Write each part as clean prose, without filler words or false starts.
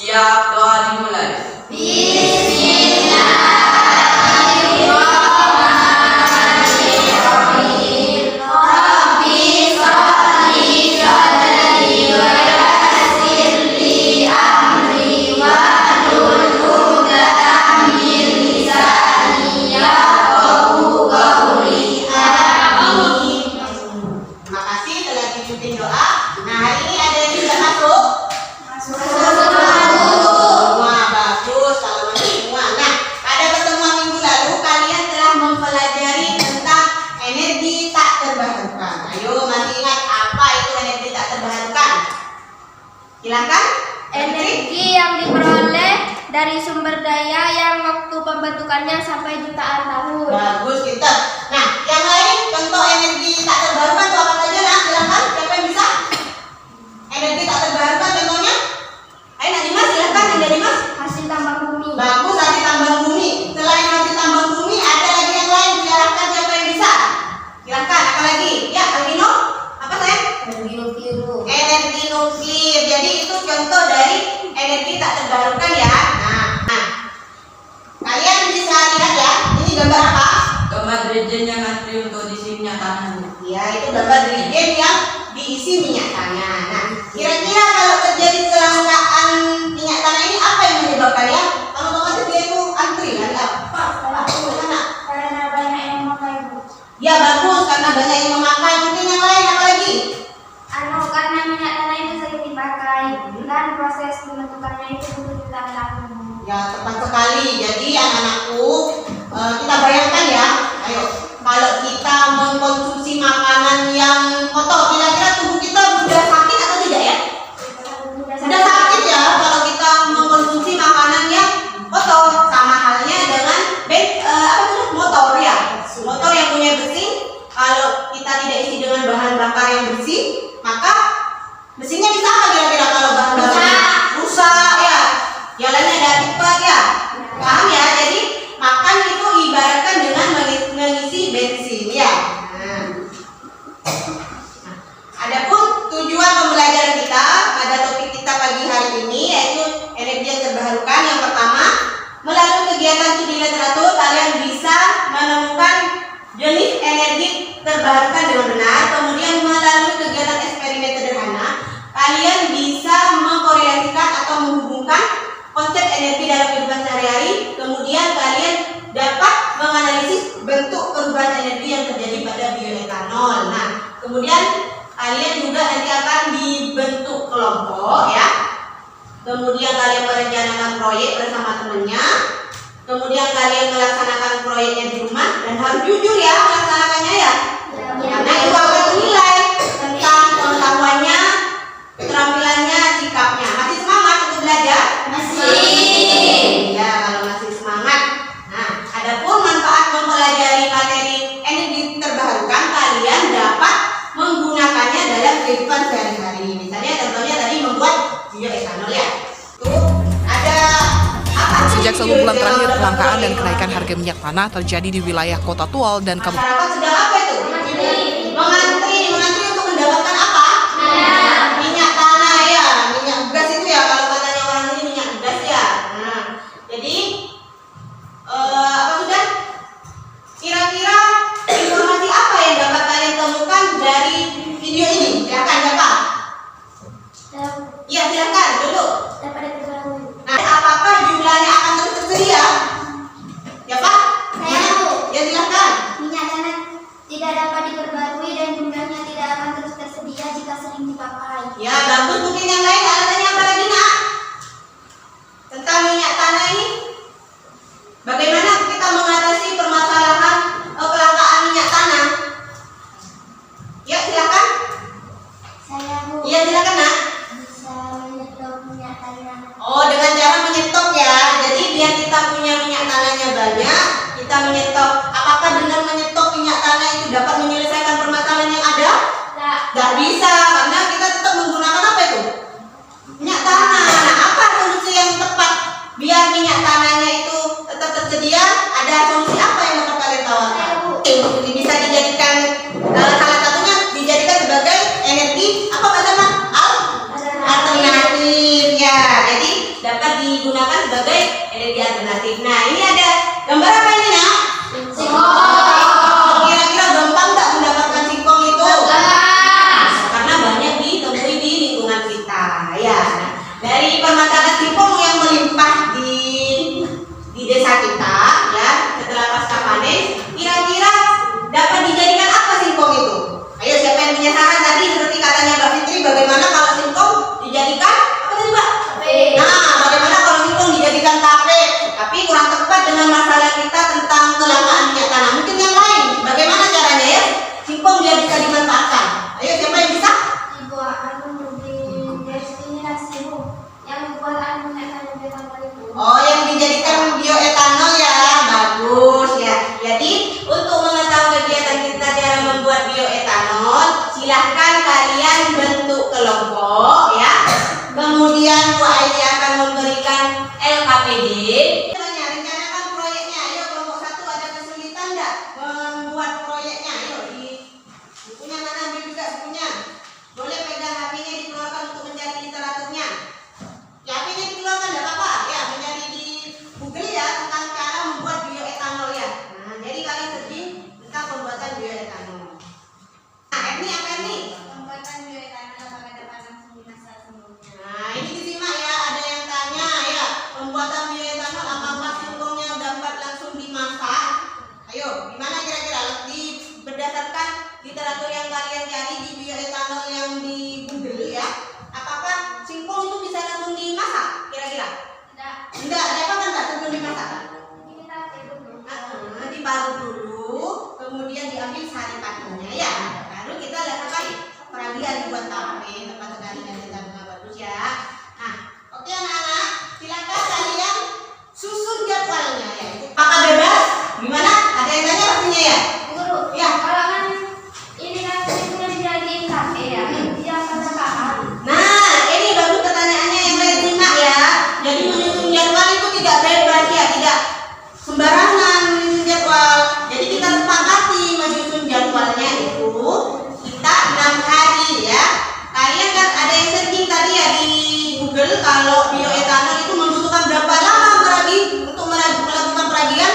Siap, doa dimulai. Makasih telah diikutin doa. Nah, hari ini ada yang tidak masuk? Semua bagus kalau masuk semua. Nah, pada pertemuan minggu lalu kalian telah mempelajari tentang energi tak terbarukan. Ayo, masih ingat apa itu energi tak terbarukan? Silakan. Energi yang diperoleh dari sumber daya yang waktu pembentukannya sampai jutaan tahun. Bagus, pintar. Nah, yang lain contoh energi tak terbarukan itu apa saja? Nah, silakan. Siapa yang bisa? Energi tak terbarukan contohnya? Ayo, Nadima, silakan. Nadima. Hasil tambang bumi. Bagus, hasil tambang bumi. Selain hasil tambang bumi, ada lagi yang lain. Silakan, siapa yang bisa? Silakan, apa lagi? Ya, Aldino. Apa sayang? Energi nuklir. Energi nuklir. Jadi itu contoh dari energi tak terbarukan ya. Nah, kalian bisa lihat ya. Ini gambar apa? Gambar regen yang antri untuk diisi minyak tanah. Ya, itu gambar regen yang diisi minyak tanah. Nah, kira-kira kalau terjadi kelangkaan minyak tanah ini apa yang menyebabkan ya? Kalau otomatis dia itu antri kan? Apa? Mana? Karena banyak yang memakai. Ya bagus, karena banyak yang memakai. Mungkin yang lain apa lagi? Karena minyak tanah itu sering dipakai dan proses pembentukannya itu butuh jutaan tahun. Ya tepat sekali. Jadi anak-anakku, kita bayangkan ya. Ayo, kalau kita mengkonsumsi makanan yang kotor, kira-kira tubuh kita sudah sakit atau tidak ya? Sudah sakit ya kalau kita mengkonsumsi makanan yang kotor. Sama halnya dengan motor ya. Motor yang punya mesin, kalau kita tidak isi dengan bahan bakar yang bersih, maka mesinnya bisa apa kira-kira kalau bahan bakarnya rusak ya. Jalannya ada cepat ya. Paham ya? Jadi makan itu ibaratkan dengan mengisi bensin ya. Nah, adapun tujuan pembelajaran kita pada topik kita pagi hari ini yaitu energi yang terbarukan. Yang pertama, melalui kegiatan studi literatur kalian bisa menemukan jenis energi terbarukan dengan benar. Kemudian melalui kegiatan eksperimen sederhana kalian bisa mengkorelasikan atau menghubungkan konsep energi dalam kehidupan sehari-hari. Kemudian kalian dapat menganalisis bentuk perubahan energi yang terjadi pada bioetanol. Nah, kemudian kalian juga nanti akan dibentuk kelompok ya. Kemudian kalian merencanakan proyek bersama temannya. Kemudian kalian melaksanakan proyeknya di rumah dan harus jujur ya melaksanakannya ya. Karena itu akan menilai tentang pengetahuannya, keterampilannya, sikapnya. Masih semangat untuk belajar? Masih. Ya, kalau masih semangat. Nah, adapun manfaat mempelajari materi energi terbarukan, kalian dapat menggunakannya dalam kehidupan sehari-hari. Misalnya contohnya tadi membuat bioetanol ya. Tuh, ada apa? Sejak 1 bulan terakhir, kelangkaan dan kenaikan harga minyak tanah terjadi di wilayah Kota Tual dan Kabupaten. Masyarakat sedang apa itu? Mengantri untuk mendapatkan apa? Minyak tanah ya, minyak gas itu ya kalau katanya orang ini minyak gas ya. Nah, jadi apa sudah? Kira-kira informasi apa yang dapat kalian temukan dari video ini? Silakan siapa? Iya silakan dulu. Dapat diketahui. Nah, apakah jumlahnya akan terus tersedia? Ya Pak? Ya silakan. Minyak tanah tidak dapat diperbarui dan jumlahnya tidak akan terus tersedia jika sering dipakai. Ya bagus, mungkin yang lain alasannya apa lagi nak? Tentang minyak tanah ini, bagaimana kita mengatasi permasalahan kelangkaan minyak tanah? Ya silakan. Saya Iya silakan nak. bisa menyedot minyak tanah. Oh dengan cara menyetok ya. Jadi biar kita punya minyak tanahnya banyak, kita menyetok. Apakah dengan menyetok minyak tanah itu dapat menyelesaikan permasalahan yang ada? Tidak bisa, karena kita tetap menggunakan apa itu? Minyak tanah. Nah, apa solusi yang tepat biar minyak tanahnya itu tetap tersedia? Ada solusi apa yang dapat kalian tawarkan? Bisa dijadikan salah satunya dijadikan sebagai energi apa Pak Sama? Alternatif ya. Jadi dapat digunakan sebagai energi alternatif. Nah, ini ada gambar apa ini, Nak? Singkong. Kira-kira gampang nggak mendapatkan singkong itu? Karena banyak ditemui di lingkungan kita, ya. Dari permasalahan singkong yang melimpah di desa kita, ya, setelah pasca panen, kira-kira dapat dijadikan apa singkong itu? Ayo, siapa yang punya saran tadi seperti katanya Mbak Fitri, bagaimana kalau singkong dijadikan apa tadi, Mbak? Nah, bagaimana kalau singkong dijadikan tape? Tapi kurang tepat dengan masalah kita tentang kelangkaan minyak tanah. Mungkin yang lain, bagaimana caranya ya? Singkong dia bisa dimanfaatkan. Ayo, siapa yang bisa? Oh, yang dijadikan bioetanol ya, bagus ya. Jadi untuk mengetahui kegiatan kita cara membuat bioetanol, silahkan kalian bentuk kelompok ya. Kemudian Bu Aini akan memberikan LKPD. Rencanakan proyeknya. Ayo kelompok 1 ada kesulitan enggak membuat proyeknya? Ayo di bukunya mana, ambil juga bukunya. Boleh pegang HP-nya dikeluarkan untuk mencari literaturnya. Ya, HP-nya dikeluarkan enggak apa-apa. Ya, mencari di Google ya tentang cara membuat bioetanol ya. Nah, jadi kalian searching tentang pembuatan bioetanol. Nah, ini apa ini? Pembuatan bioetanol apakah dapat langsung dimasak sebelumnya? Nah, ini disimak ya. Ada yang tanya ya, pembuatan bioetanol apakah singkongnya dapat langsung dimasak? Ayo, gimana kira-kira? Berdasarkan literatur yang kalian cari di bioetanol yang di Google ya, apakah singkong itu bisa langsung dimasak? Kira-kira? Enggak, ada apa enggak sebelum dimasak? Diparut dulu, kemudian diambil sari padunya ya. Lalu kita lakukan peragian buat tape, tempat sekali dan kita bagus ya. Nah, oke anak-anak, silakan kalian susun jadwalnya ya. Apakah bebas? Gimana? Ada yang tanya pastinya ya? Guru, Ya. kalau kan ini kan punya dijadiin kafe ya, dia akan paham. Nah, ini bagus pertanyaannya yang lain simak ya. Jadi menyusun jadwal itu tidak bebas ya, tidak sembarangan menyusun jadwal. Jadi kita sepakati menyusun jadwalnya itu kita 6 hari ya. Kalian kan ada yang searching tadi ya di Google kalau bioetanol itu membutuhkan berapa lama untuk melakukan peragian?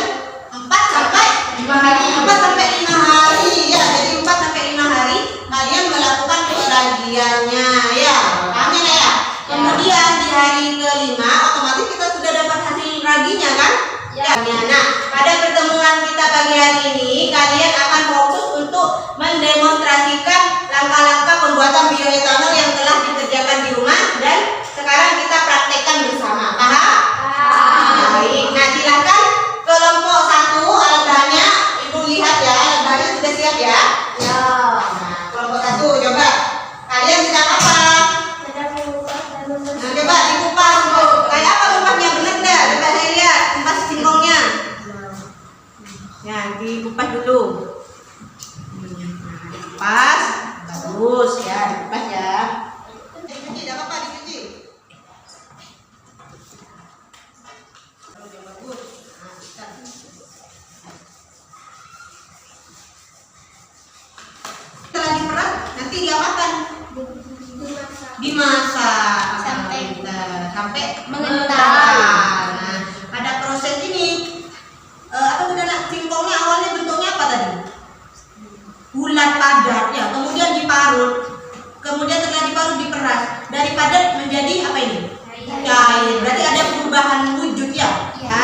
4 sampai 5 hari. 4 sampai 5 hari ya. Jadi 4 sampai 5 hari kalian melakukan peragiannya ya. Amin ya. Kemudian di hari kelima otomatis kita sudah dapat hasil raginya kan? Ya. Nah, pada pertemuan kita pagi hari ini kalian akan fokus untuk mendemonstrasikan langkah-langkah pembuatan bioetanol yang telah dikerjakan di rumah dan sekarang kita praktekkan bersama. Paham? Nah, baik. Nah, silakan kelompok 1 alat bahannya Ibu lihat ya, alat bahannya sudah siap ya? Ya. Nah, kelompok 1 coba. Kalian sedang apa? Nah, coba dikupas tuh. Kayak apa kupasnya, benar enggak? Coba saya lihat kupas singkongnya. Ya, dikupas dulu. Nah, dikupas. Bagus ya, dikupas ya. Dicuci, enggak apa-apa dicuci. Bagus. Nah, sikat. Setelah diperas, nanti diapakan? Dimasak sampai mengental. Nah, pada proses ini apa sudah nak singkongnya awalnya bentuknya apa tadi? Bulat padat ya, kemudian diparut. Kemudian setelah diparut diperas. Dari padat menjadi apa ini? Cair. Berarti ada perubahan wujud ya? Ya.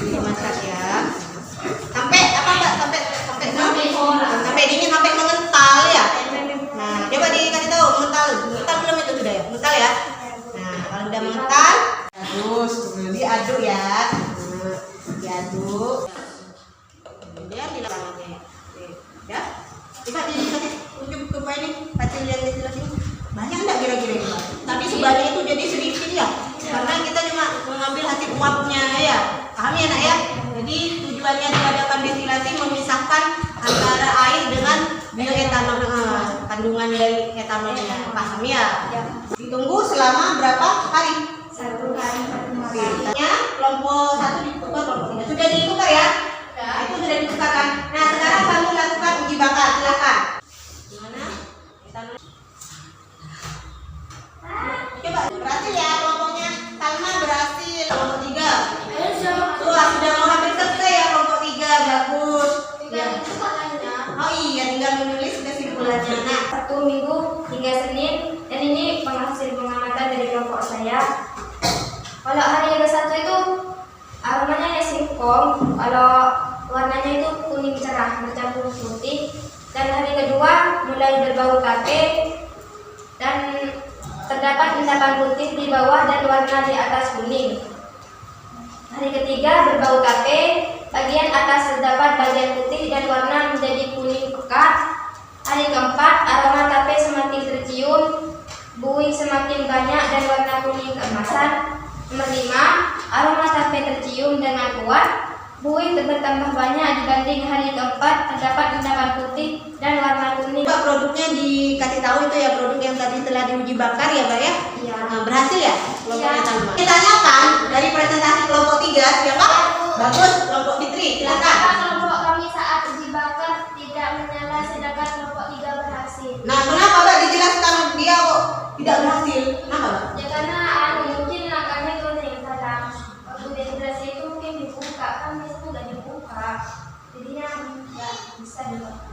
Dimasak ya. Sampai apa Mbak? Sampai dingin, sampai mengental ya. Nah, coba dikasih tahu mengental. Mengental belum itu sudah ya? Mengental ya. Nah, kalau udah mengental, terus diaduk ya. Nah, diaduk. Kemudian dilakukan. Ya. Coba dikasih tunjuk ke ini, kasih lihat di sebelah sini. Banyak enggak kira-kira ini? Tapi sebanyak itu jadi sedikit ya. Karena kita cuma mengambil hasil uapnya ya. Paham ya, Nak ya? Jadi tujuannya diadakan destilasi memisahkan antara air dengan bioetanol, kandungan dari etanolnya. Paham ya? Ditunggu selama berapa hari? 1 hari. Kelompok 1 ditukar, kelompok 3 sudah ditukar ya? Itu sudah ditukarkan. Nah, sekarang kamu lakukan uji bakar, silakan. Gimana? Etanol. Coba berhasil ya kelompok Kelompok 3. Wah, sudah mau hampir selesai ya kelompok 3. Bagus. Ya. Oh iya, tinggal menulis kesimpulannya. Nah, 1 Minggu hingga Senin, dan ini penghasil pengamatan dari kelompok saya. Kalau hari ke-1 itu aromanya ya singkong, kalau warnanya itu kuning cerah bercampur putih, dan hari kedua mulai berbau tape dan terdapat endapan putih di bawah dan warna di atas kuning. Hari ketiga berbau tape, bagian atas terdapat bagian putih dan warna menjadi kuning pekat. Hari keempat aroma tape semakin tercium, buih semakin banyak dan warna kuning keemasan. Nomor 5, aroma tape tercium dengan kuat, buih bertambah banyak dibanding hari keempat, terdapat endapan putih dan warna kuning. Pak, produknya dikasih tahu itu ya, produk yang tadi telah diuji bakar ya, Pak ya? Iya. Nah, berhasil ya? Kelompoknya Iya. sama. Ditanyakan dari presentasi kelompok 3, siapa? Bagus, kelompok Fitri, silakan. Kelompok kami saat uji bakar tidak menyala, sedangkan kelompok 3 berhasil. Nah, kenapa Pak dijelaskan dia kok tidak berhasil? Kenapa Pak? Ya karena mungkin angkanya itu ada yang salah. Waktu dehidrasi itu mungkin dibuka, kan biasanya nggak dibuka, jadinya nggak bisa dibuka.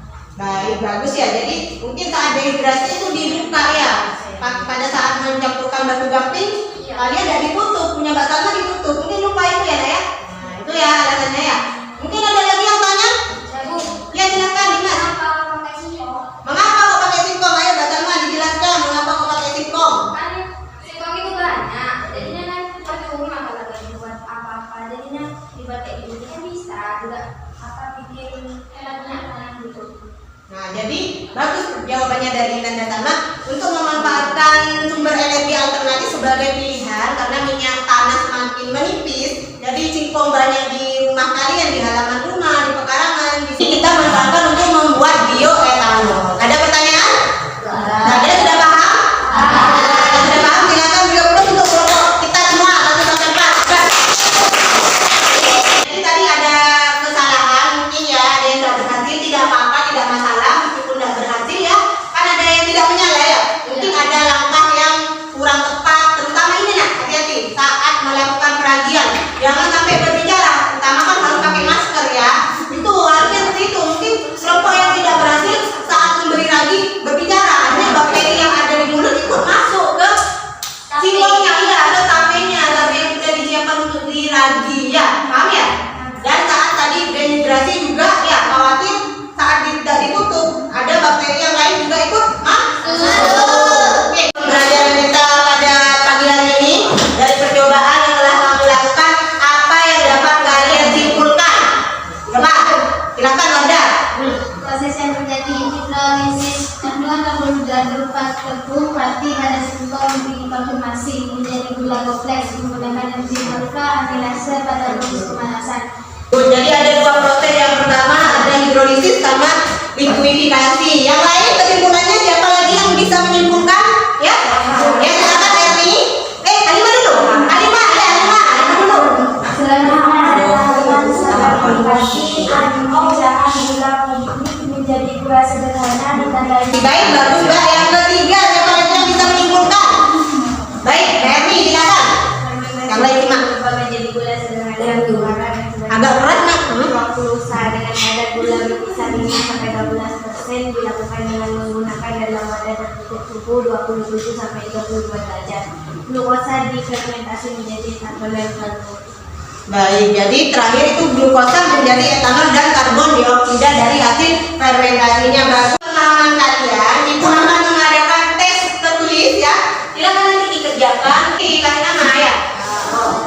Baik, bagus ya. Jadi mungkin saat dehidrasi itu dibuka ya. Pada saat mencampurkan batu gamping, Iya. kalian tidak ditutup, punya batalnya ditutup. Mungkin lupa itu ya, Nak ya. Nah, itu ya alasannya ya. Mungkin ada lagi yang tanya? Ya Bu, Ya silakan, Dimas. kenapa pakai singkong? Mengapa kok pakai singkong? Ayo Batalma dijelaskan mengapa kok pakai singkong. Kan singkong itu banyak, jadinya kan percuma kalau nggak dibuat apa-apa, jadinya dibuat kayak gini kan bisa juga apa bikin enak gitu. Nah, jadi bagus jawabannya dari Tanda Salma untuk memanfaatkan sumber energi alternatif sebagai pilihan karena minyak tanah semakin menipis. Jadi singkong banyak di rumah kalian, di halaman rumah, di pekarangan. Di sini kita manfaatkan untuk membuat bioetanol. Ada pertanyaan? Nah, dia sudah paham? Sudah paham? Silakan beliau untuk kelompok kita semua 1-4. Jadi tadi ada kesalahan mungkin ya, ada yang tidak berhasil, tidak apa-apa, tidak masalah meskipun tidak berhasil ya. Kan ada yang tidak menyala ya. Mungkin ada langkah yang kurang tepat, terutama ini Nak, hati-hati saat melakukan peragian. Jangan sampai berbicara, terutama kan harus pakai masker ya. Itu harusnya seperti itu. Mungkin kelompok yang tidak berhasil saat memberi ragi berbicara, akhirnya bakteri yang ada di mulut ikut masuk ke singkongnya, iya, atau tapenya, tape yang sudah disiapkan untuk diragi ya, paham ya? Dan saat tadi dehidrasi juga ya, khawatir saat tidak ditutup ada bakteri yang lain juga ikut masuk. Oke, pembelajaran kita pada pagi hari ini dari percobaan yang telah kami lakukan, apa yang dapat kalian simpulkan? Coba, silakan Wanda. Proses yang terjadi hidrolisis kandungan karbohidrat berupa tepung mati pada singkong dikonfirmasi menjadi gula kompleks menggunakan enzim alfa amilase pada proses pemanasan. Jadi ada dua proses, yang pertama ada hidrolisis sama likuidifikasi. Yang lain kesimpulannya siapa lagi yang bisa menyimpulkan? Ya, ya silakan Erni. Kalimah dulu. Kalimah dulu. Menjadi gula sederhana ditandai Baik, bagus Mbak. Yang ketiga siapa lagi yang bisa menyimpulkan? Baik, Erni silakan. Yang lain simak. menjadi gula sederhana yang diwarnai Agak berat Nak. 20 usaha dengan kadar gula berkisar 5 sampai 12% dilakukan dengan menggunakan dalam wadah tertutup suhu 27 sampai 32 derajat. Glukosa difermentasi menjadi etanol dan karbon. Baik, jadi terakhir itu glukosa menjadi etanol dan karbon dioksida dari hasil fermentasinya. Bagus pengalaman kalian, Ibu akan mengadakan tes tertulis ya. Silakan nanti dikerjakan, dikasih nama ya.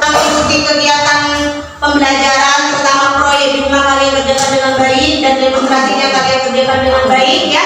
Mengikuti kegiatan pembelajaran, terutama proyek di rumah kalian kerjakan dengan baik dan demonstrasinya kalian kerjakan dengan baik ya.